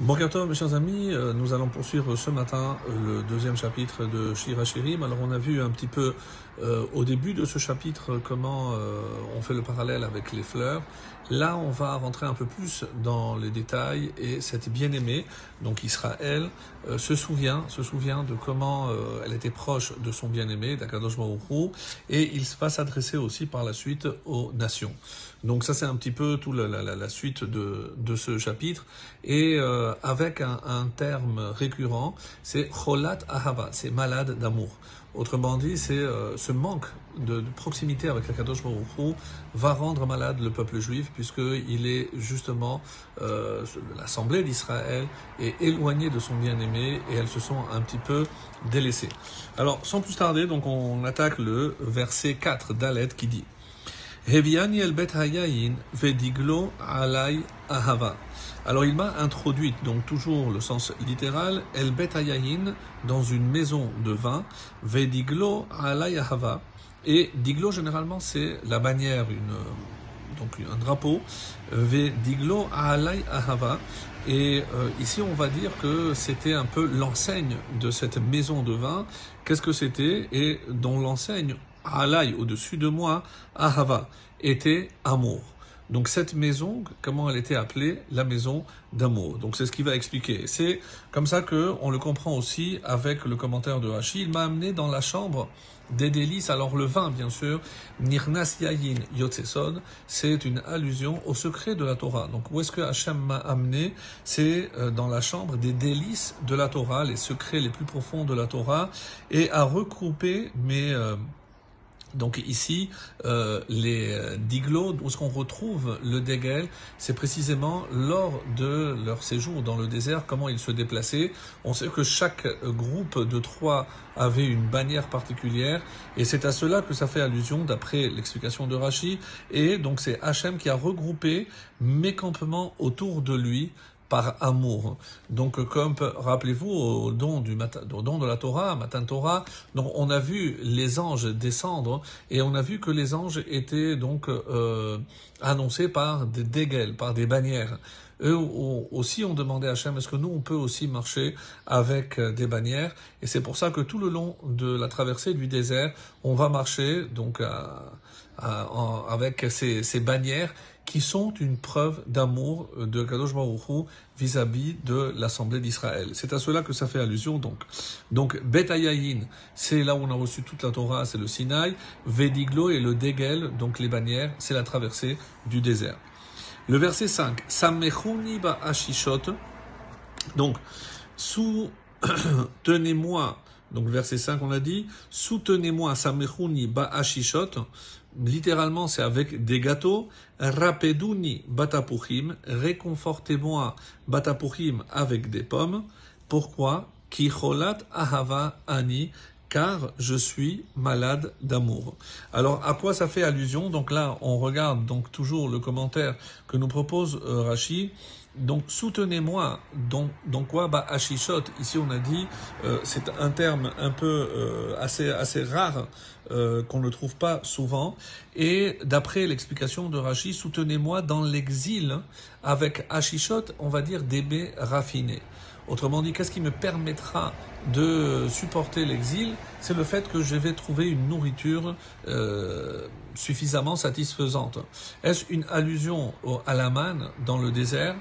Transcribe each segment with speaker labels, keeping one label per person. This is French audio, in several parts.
Speaker 1: Boker Tov, mes chers amis, nous allons poursuivre ce matin le deuxième chapitre de Shir HaShirim. Alors on a vu un petit peu au début de ce chapitre comment on fait le parallèle avec les fleurs. Là on va rentrer un peu plus dans les détails et cette bien-aimée, donc Israël, se souvient de comment elle était proche de son bien-aimé, d'Akadosh Baruch Hu, et il va s'adresser aussi par la suite aux nations. Donc ça c'est un petit peu toute la suite de ce chapitre, et avec un terme récurrent, c'est cholat ahava, c'est malade d'amour. Autrement dit, c'est ce manque de proximité avec Akadosh Baruch Hu va rendre malade le peuple juif, puisqu'il est justement l'assemblée d'Israël est éloignée de son bien-aimé et elles se sont un petit peu délaissées. Alors sans plus tarder, donc on attaque le verset 4 d'Alet qui dit Heviani el bet hayayin vediglo alay ahava. Alors il m'a introduite, donc toujours le sens littéral, el bet hayayin, dans une maison de vin, vediglo alay ahava. Et diglo généralement c'est la bannière, donc un drapeau, vediglo alay ahava. Et ici on va dire que c'était un peu l'enseigne de cette maison de vin. Qu'est-ce que c'était? Et dont l'enseigne Alay, au-dessus de moi, Ahava, était amour. Donc cette maison, comment elle était appelée? La maison d'amour. Donc c'est ce qu'il va expliquer. C'est comme ça que on le comprend aussi avec le commentaire de Rashi. Il m'a amené dans la chambre des délices. Alors le vin, bien sûr, Nirnas Yayin Yotzeson, c'est une allusion au secret de la Torah. Donc où est-ce que Hachem m'a amené? C'est dans la chambre des délices de la Torah, les secrets les plus profonds de la Torah, et à regrouper donc ici, les diglos, où est-ce qu'on retrouve le dégel, c'est précisément lors de leur séjour dans le désert, comment ils se déplaçaient. On sait que chaque groupe de 3 avait une bannière particulière, et c'est à cela que ça fait allusion, d'après l'explication de Rashi, et donc c'est Hachem qui a regroupé mes campements autour de lui, par amour. Donc, comme rappelez-vous au don de la Torah, Matan Torah, donc on a vu les anges descendre et on a vu que les anges étaient donc annoncés par des dégels, par des bannières. Eux aussi ont demandé à Hachem, est-ce que nous on peut aussi marcher avec des bannières? Et c'est pour ça que tout le long de la traversée du désert, on va marcher donc avec ces bannières qui sont une preuve d'amour de Kadosh Baruch Hu vis-à-vis de l'Assemblée d'Israël. C'est à cela que ça fait allusion donc. Donc, Bet Hayayin, c'est là où on a reçu toute la Torah, c'est le Sinaï. Vediglo et le Degel, donc les bannières, c'est la traversée du désert. Le verset 5, Samechuni ba Ashishot, donc, soutenez-moi, donc verset 5 on a dit, soutenez-moi, Samechuni ba Ashishot, littéralement c'est avec des gâteaux, Rapeduni batapuchim, réconfortez-moi batapuchim avec des pommes. Pourquoi? Ki cholat ahava ani, car je suis malade d'amour. Alors, à quoi ça fait allusion? Donc là, on regarde donc toujours le commentaire que nous propose Rashi. Donc, soutenez-moi. Donc quoi? Bah, Ashishot. Ici, on a dit, c'est un terme un peu assez rare, qu'on ne trouve pas souvent. Et d'après l'explication de Rashi, soutenez-moi dans l'exil. Avec Ashishot, on va dire des baies raffinées. Autrement dit, qu'est-ce qui me permettra de supporter l'exil? C'est le fait que je vais trouver une nourriture suffisamment satisfaisante. Est-ce une allusion à la manne dans le désert?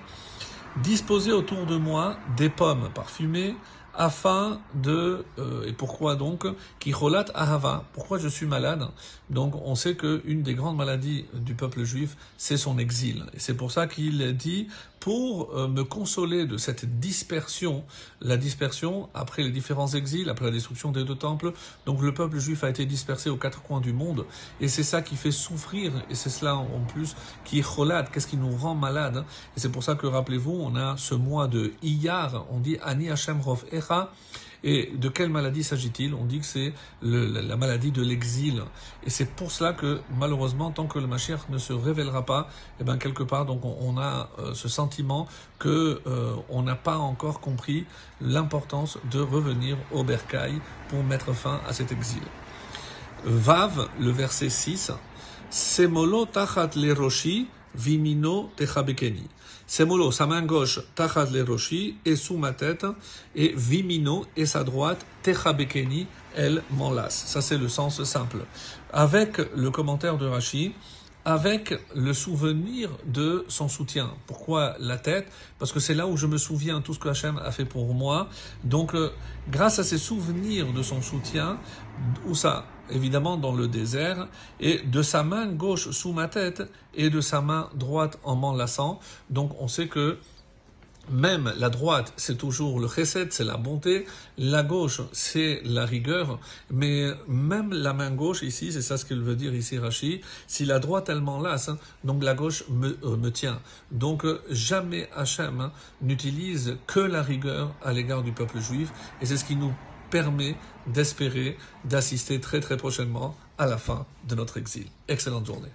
Speaker 1: Disposer autour de moi des pommes parfumées afin de... et pourquoi donc? Kicholat ahava. Pourquoi je suis malade? Donc on sait qu'une des grandes maladies du peuple juif, c'est son exil. Et c'est pour ça qu'il dit, pour me consoler de cette dispersion, la dispersion après les différents exils, après la destruction des 2 temples, donc le peuple juif a été dispersé aux 4 coins du monde, et c'est ça qui fait souffrir, et c'est cela en plus qui est cholat, qu'est-ce qui nous rend malade? Et c'est pour ça que, rappelez-vous, on a ce mois de Iyar, on dit Ani Hashem Rov Echa. Et de quelle maladie s'agit-il? On dit que c'est la maladie de l'exil. Et c'est pour cela que, malheureusement, tant que le Mashiach ne se révélera pas, eh ben, quelque part, donc, on a ce sentiment que on n'a pas encore compris l'importance de revenir au Bercail pour mettre fin à cet exil. Vav, le verset 6, Semolo tachat le roshi, vimino techabekeni. Semolo, sa main gauche, tachat le roshi, est sous ma tête, et vimino, et sa droite, techabekeni, elle m'enlace. Ça, c'est le sens simple. Avec le commentaire de Rashi, avec le souvenir de son soutien. Pourquoi la tête? Parce que c'est là où je me souviens tout ce que Hachem a fait pour moi. Donc, grâce à ces souvenirs de son soutien, où ça, évidemment dans le désert, et de sa main gauche sous ma tête, et de sa main droite en m'enlaçant. Donc, on sait que même la droite, c'est toujours le chesed, c'est la bonté. La gauche, c'est la rigueur. Mais même la main gauche, ici, c'est ça ce qu'il veut dire ici Rashi, si la droite, elle m'enlace, donc la gauche me tient. Donc jamais Hachem n'utilise que la rigueur à l'égard du peuple juif. Et c'est ce qui nous permet d'espérer, d'assister très très prochainement à la fin de notre exil. Excellente journée.